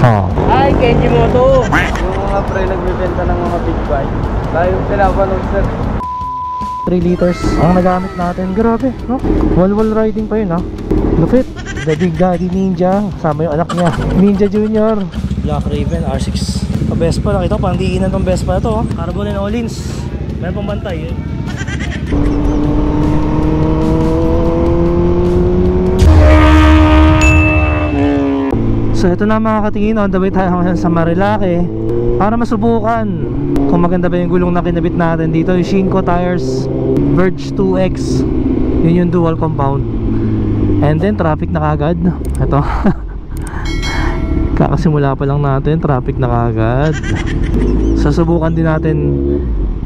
Oh. Ay, Kenji Moto. Yung mga pre nagbibenta ng mga big bike. Tayo pinapanood sir. 3 liters ang nagamit natin. Grabe, no? Wall riding pa yun, ha? Lupit. The Big Daddy Ninja. Kasama yung anak niya, Ninja Junior. Black Raven R6. Vespa, nakita ko pang diinan tong Vespa na to, oh. Carbon and Olins. Meron pang bantay, eh. So ito na mga katingin, on the way tayo ngayon sa Marilake para masubukan kung maganda ba yung gulong na kinabit natin dito. Yung Shinko Tires Verge 2X. Yun yung dual compound. And then traffic na kagad. Ito kakasimula pa lang natin, traffic na kagad. Sasubukan din natin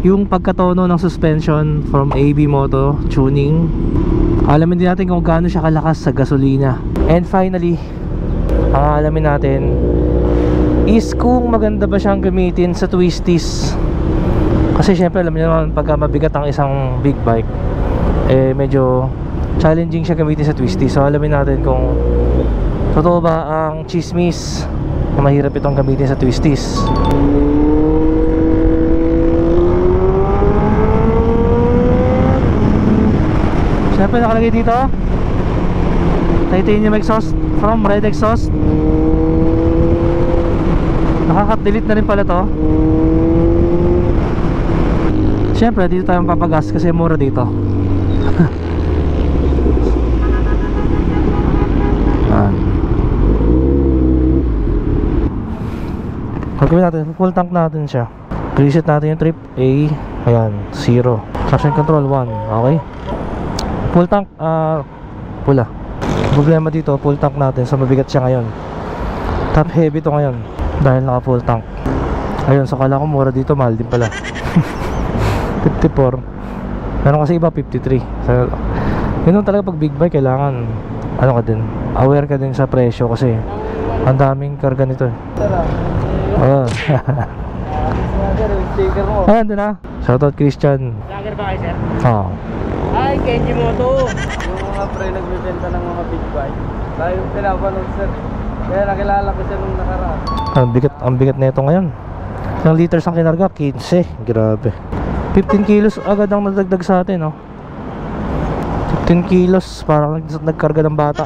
yung pagkatono ng suspension from AB Moto Tuning. Alamin din natin kung gaano siya kalakas sa gasolina. And finally, ang alamin natin is kung maganda ba siyang gamitin sa twisties. Kasi syempre alam niyo naman pagka mabigat ang isang big bike, eh medyo challenging siya gamitin sa twisties. So alamin natin kung totoo ba ang chismis na mahirap itong gamitin sa twisties. Syempre nakalagay dito titanium exhaust from Red Exhaust. Nakaka-delete na rin pala to. Syempre dito tayo papagas kasi mura dito. Gagawin natin, full tank natin siya. Preset natin yung trip A. Ayan, 0. Traction control 1. Okay. Full tank, pula. Problema dito, full tank natin. So mabigat siya ngayon. Top heavy to ngayon dahil naka full tank. Ayun, so kala ko mura dito, mahal din pala. 54. Meron kasi iba 53. So yun talaga pag big bike, kailangan ano ka din, aware ka din sa presyo kasi ang daming karga nito eh. Oh. Ayan doon na. Shoutout Christian. Lager ba kayo sir? Oo. Ay, Kenji Moto. Yung mga pre nagbibenta ng mga big bike. Tayo pinapanood sir. Kaya nakilala ko siya nung nakaraan. Ang bigat na ito ngayon. Ilang liters ang kinarga? 15. Grabe. 15 kilos agad ang nadagdag sa atin, no? 15 kilos parang nagkarga ng bata.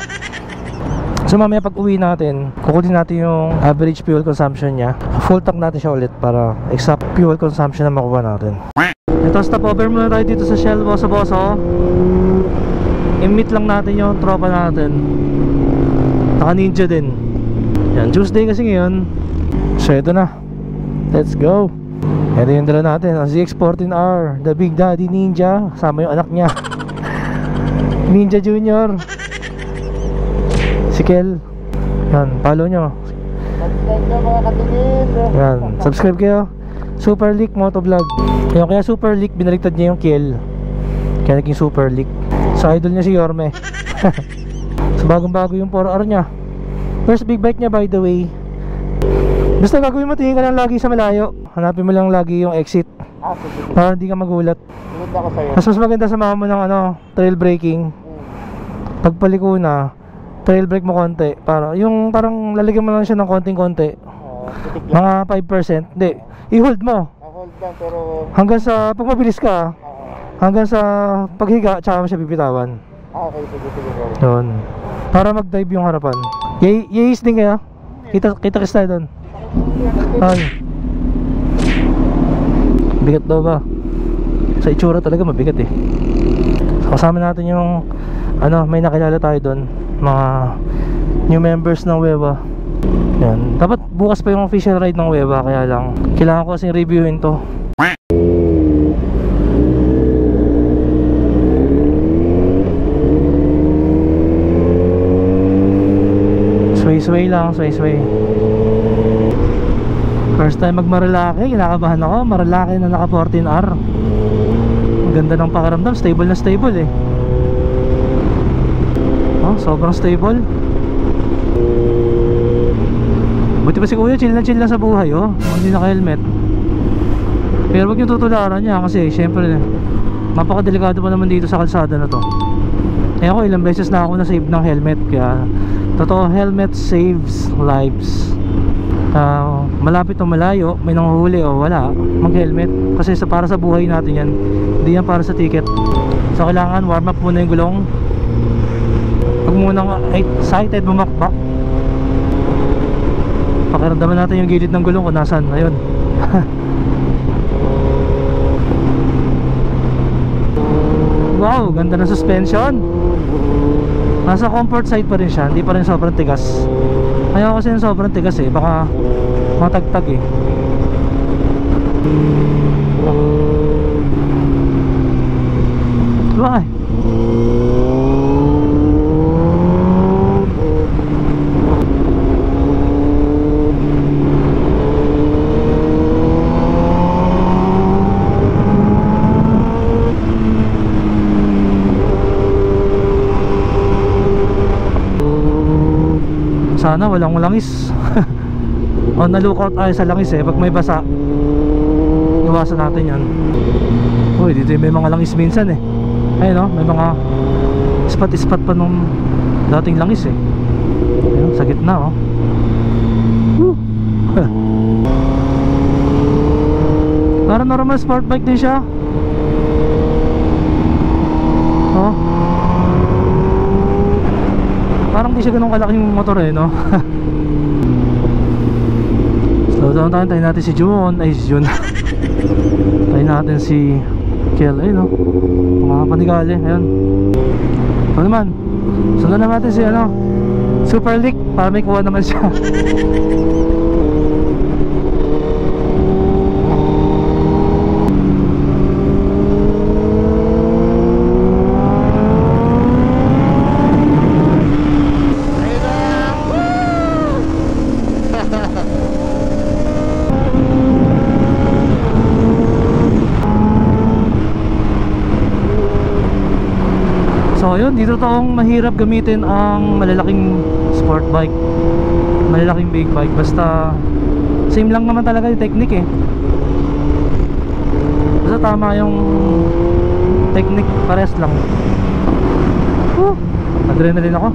So mamaya pag uwi natin, kukunin natin yung average fuel consumption niya. Full tank natin siya ulit para exact fuel consumption na makuha natin. Ito, stopover muna tayo dito sa Shell Boso-Boso. I-meet lang natin yung tropa natin. Naka Ninja din. Yan, Tuesday kasi ngayon. So ito na. Let's go. Ito yung dala natin, ang ZX-14R, the Big Daddy Ninja. Kasama yung anak niya, Ninja Junior, si Kel. Yan, follow nyo. Subscribe nyo mga katingin. Yan, subscribe kayo. Super Leak Motovlog. Kaya Super Leak, binaliktad niya yung Kel. Kaya naging Super Leak. So idol niya si Yorme. So bagong bago yung 4R niya. First big bike niya by the way. Basta gagawin mo, tingin ka lang lagi sa malayo. Hanapin mo lang lagi yung exit para hindi ka magulat. Sunod ako sa'yo. Mas maganda samahan mo ng trail braking. Pagpaliko na, trail brake mo konti. Para, yung parang lalagyan mo lang siya ng konting-konti. Mga 5%. Hindi, i-hold mo. Hold lang pero hanggang sa, pag mabilis ka, hanggang sa paghiga, tsaka mo siya bibitawan. okay, sige. Doon. Para mag-dive yung harapan. Yayis din kaya? Kita-kis tayo doon. Ay. Bigat daw ba? Sa itsura talaga mabigat eh. So, kasama natin yung may nakilala tayo doon, mga new members ng Weva. Yan. Dapat bukas pa yung official ride ng Weva, kaya lang kailangan ko kasing reviewin to. Sway lang, sway. First time mag-Marilake, kinakabahan ako. Marilake na naka 14R. Ang ganda ng pakiramdam, stable na stable eh. Oh, sobrang stable. Buti pa si kuya, chill na sa buhay oh. Hindi naka-helmet. Pero wag yung tutularan niya kasi syempre mapakadelikado pa naman dito sa kalsada na to. Eh ako ilang beses na ako na-save ng helmet. Kaya totoo, helmet saves lives. malapit o malayo, may nanguhuli o wala, mag-helmet. Kasi para sa buhay natin yan, hindi yan para sa ticket. So kailangan warm up muna yung gulong. Huwag muna excited bumakbak. Pakiramdaman natin yung gilid ng gulong kung nasan. Ayun. Wow, ganda ng suspension. Nasa comfort side pa rin siya, hindi pa rin sobrang tigas. Ayaw kasi yung sobrang tigas eh, baka matagtag eh. Why? Sana walang langis. O na-lookout tayo sa langis eh. Pag may basa, iwasan natin yan. Uy, dito may mga langis minsan eh. Ayun o, may mga spot-spot pa nung dating langis eh. Ayun, sa gitna o. Para normal sport bike din siya. Oh, parang di siya ganun kalaking motor eh, no? Slow down tayo, tayo natin si June. Ay, si June. Tayo natin si Kel, ayun, no? Mga panigale, ayun. Ano naman, sundan naman natin si, ano, Super Leak, para may kuha naman siya. So yun, dito taong mahirap gamitin ang malalaking sport bike, malalaking big bike. Basta same lang naman talaga yung technique eh. Basta tama yung technique, pares lang. Adrenaline ako.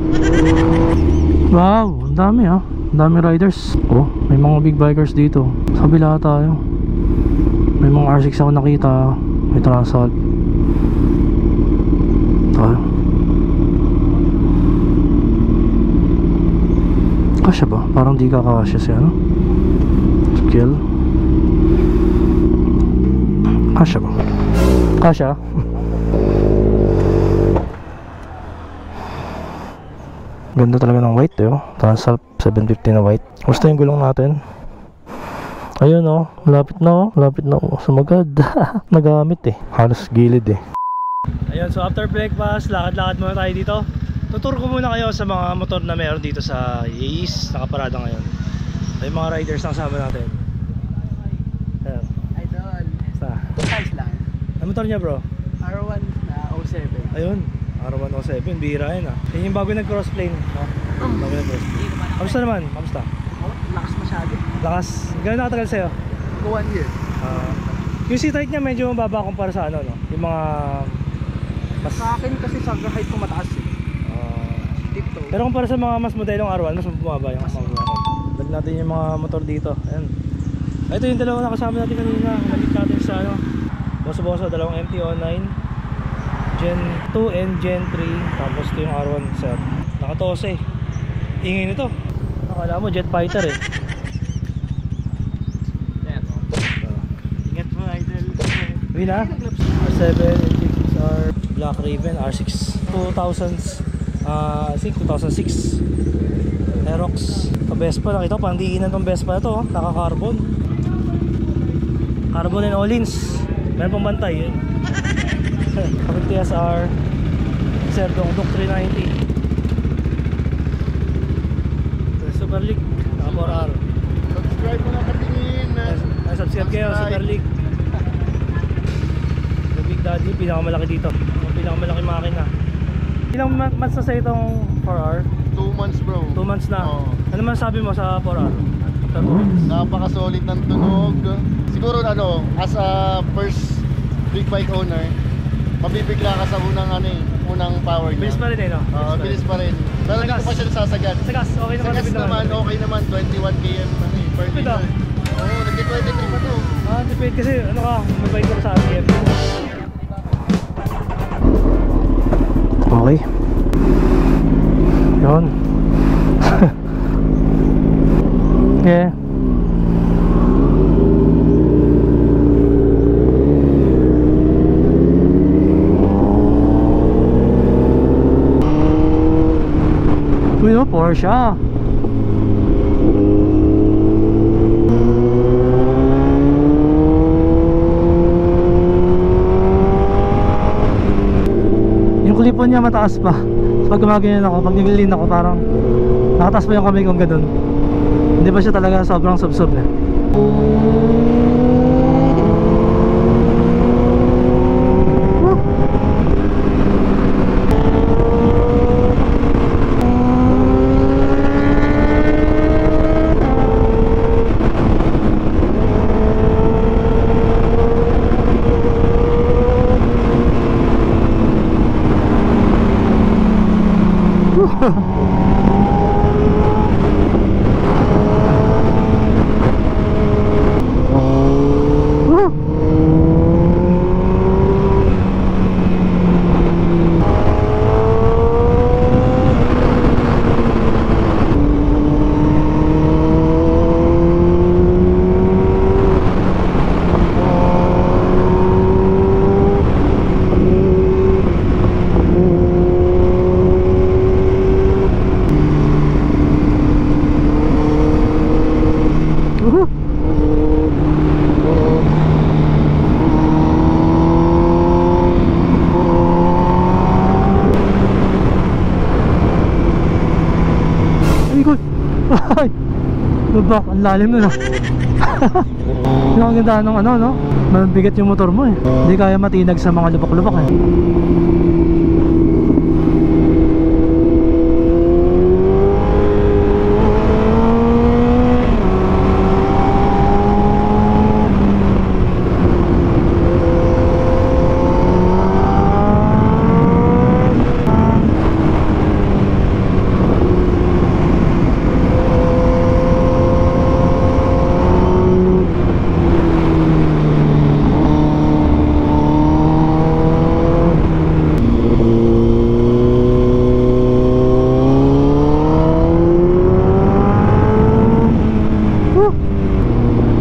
Wow, ang dami ha. Ang dami riders. Oh, may mga big bikers dito. Sa kabila tayo. May mga R6 ako nakita. May Transalt. Tayo. Kasya ba? Parang di kakasya siya, no? Skill. Kasya ba? Kasya? Ganda talaga ng white eh, oh. Transalt 750 na white. Gusto yung gulong natin. Ayun oh, malapit na oh. Malapit na oh. Sumagad. Nagamit eh. Halos gilid eh. Ayun, so after breakfast, lakad-lakad muna tayo dito. Tuturo ko muna kayo sa mga motor na meron dito sa Yeez, nakaparada ngayon. Ay mga riders na kasama natin. Ayan. Idol. Size lang. Ano motor niya bro? R1 na 07. Ayun, R1 07, bihira yan ah. Yan yung bago nag-crossplane, no? Bago nag-crossplane. Kamusta naman? Kamusta? Oh, lakas masyado. Lakas? Gano'n nakatagal sa'yo? 1 year. Yung seat height niya medyo mababa kumpara sa ano, no? Yung mga mas... Sa akin kasi sa height ko mataas eh. Dito. Pero kumpara sa mga mas modelong R1, mas bumaba yung mas bumaba. Dali natin yung mga motor dito. Ayan. Ito yung dalawa na kasama natin kanina. Nalit natin sa ano, boso-boso, dalawang MT-09 Gen 2 and Gen 3. Tapos ito yung R1 set. Nakatose eh. Ingay nito. Nakala mo jet fighter eh. Ingat mo idol. Uwi na? R7, R6R, Black Raven, R6 2000s. I think 2006 Aerox. Vespa, nakita ko parang diinan tong Vespa na to, naka-carbon. Carbon and all-ins. Meron pang bantay yun. Kapag TSR Serdong Dok 390. Super League, naka 4R. Subscribe mo na katingin. Subscribe kayo, Super League. The Big Daddy, pinakamalaki dito. Yung pinakamalaki makina. Ilang months na sa itong 4R? 2 months bro. 2 months na. Oo. Ano man sabi mo sa 4R? Napaka-solid ng tunog. Siguro ano, as a first big bike owner, mabibigla ka sa unang power niya. Bilis pa rin eh, no? Bilis pa rin. Pero hindi ko pa siya nasasagad. Sa gas, okay naman. Sa gas naman, okay naman. 21 km per liter. Oo, nag-23 pa to. Depende kasi, ano ka, mabait ko sa RPM. Okay. Yun. Yeah. Uy, no, Porsche. Yung klipon niya mataas pa. So, pag gumaganyan ako, pag nililin ako, parang nakataas pa yung kamay kong ganun. Hindi ba siya talaga sobrang sub-sub eh. Ay, baba, ang lalim nun ah. Yung ang ganda ng ano, no? Mabigat yung motor mo eh. Hindi kaya matinag sa mga lubak-lubak eh.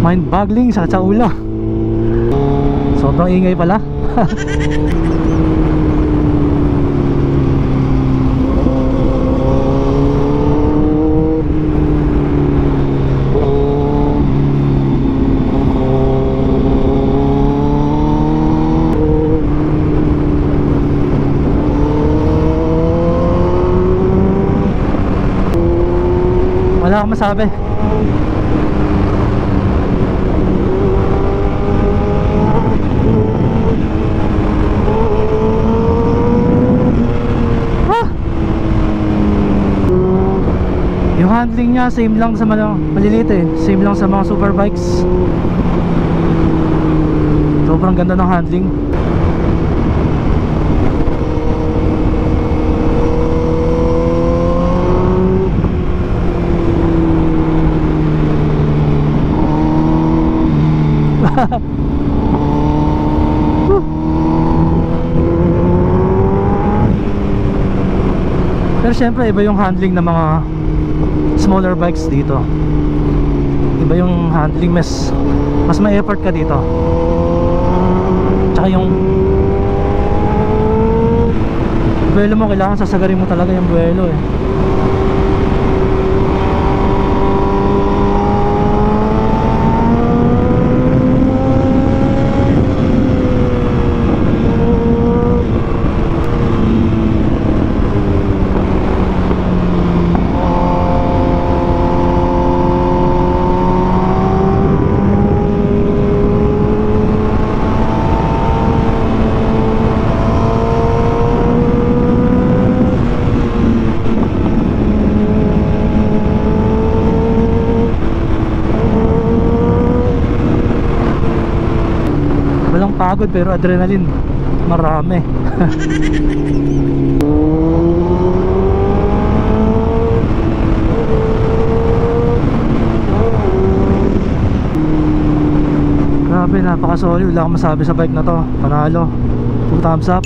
Mind-boggling sa Chaula. Sobrang ingay pala. Wala akong masabi. Yung handling niya same lang sa mga maliliit eh. Same lang sa mga superbikes. Sobrang ganda ng handling. Pero syempre iba yung handling ng mga smaller bikes dito. Iba yung handling, mas may effort ka dito. Tsaka yung buwelo mo, kailangan sasagarin mo talaga yung buwelo eh. Pagod pero adrenaline. marami. Grabe, napaka-solid. Wala akong masabi sa bike na to. Panalo. 2 thumbs up.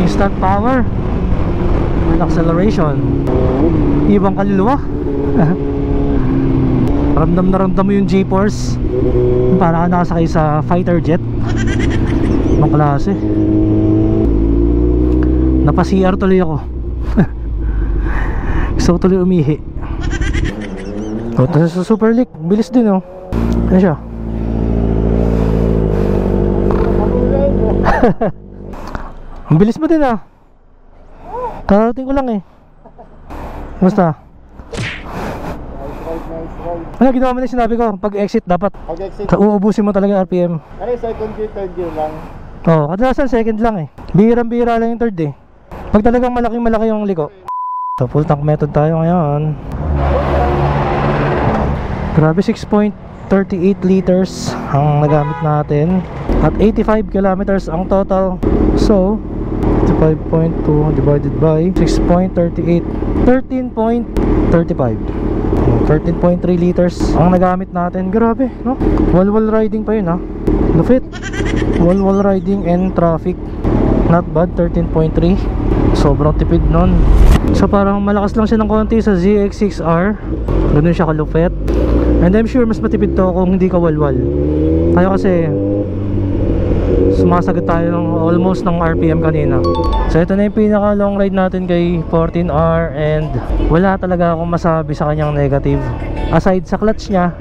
Instant power and acceleration. Ibang kaluluwa. Ramdam na ramdam mo yung G-force. Para ka nakasakay sa fighter jet. Ibang klase. Napa-CR tuloy ako. Gusto ko tuloy umihi. Sa Super League, bilis din oh. Ano siya? Ang bilis mo din ah. Karating ko lang eh. Basta. Ano ginawa mo na sinabi ko? Pag exit dapat Pag-exit, uubusin mo talaga yung RPM. ano yung second gear, third gear lang? Oo, kadalasan second lang eh. Bihirang-bihira lang yung third eh. Pag talagang malaki yung liko. So full tank method tayo ngayon. Grabe, 6.38 liters ang nagamit natin. At 85 kilometers ang total. So 5.2 divided by 6.38, 13.35, 13.3 liters ang nagamit natin. Grabe, no? Wall riding pa yun ha. Lupit. Wall riding and traffic. Not bad, 13.3. Sobrang tipid nun. So parang malakas lang siya ng konti sa ZX6R. Ganun siya kalupit. And I'm sure mas matipid to kung hindi ka walwal. Tayo kasi sumasagot tayo ng almost ng RPM kanina. So ito na yung pinaka long ride natin kay 14R. And wala talaga akong masabi sa kanyang negative. Aside sa clutch niya,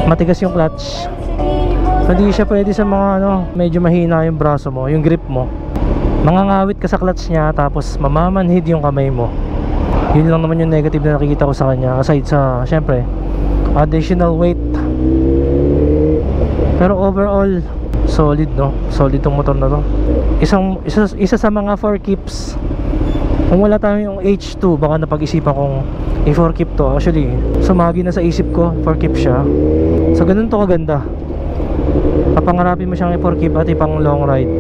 matigas yung clutch. Hindi siya pwede sa mga medyo mahina yung braso mo, yung grip mo. Mangangawit ka sa clutch niya, tapos mamamanhid yung kamay mo. Yun lang naman yung negative na nakikita ko sa kanya. Aside sa, syempre, additional weight. Pero overall, solid no? Solid tong motor na to. Isa sa mga 4-keeps. Kung wala tayo yung H2, baka napag-isipan kong i-4-keep to. Actually, sumagi na sa isip ko, 4-keep siya. So ganun to kaganda. Papangarapin mo siyang i-4-keep at ipang long ride.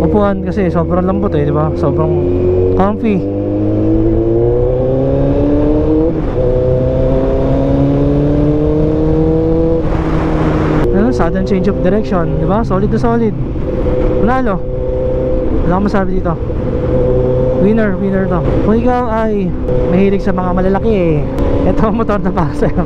Upuan kasi sobrang lambot eh, di ba? Sobrang comfy. Sudden change of direction, di ba? Solid na solid. Panalo. Wala akong masabi dito. Winner to. Kung ikaw ay mahilig sa mga malalaki eh, ito ang motor na para sa'yo.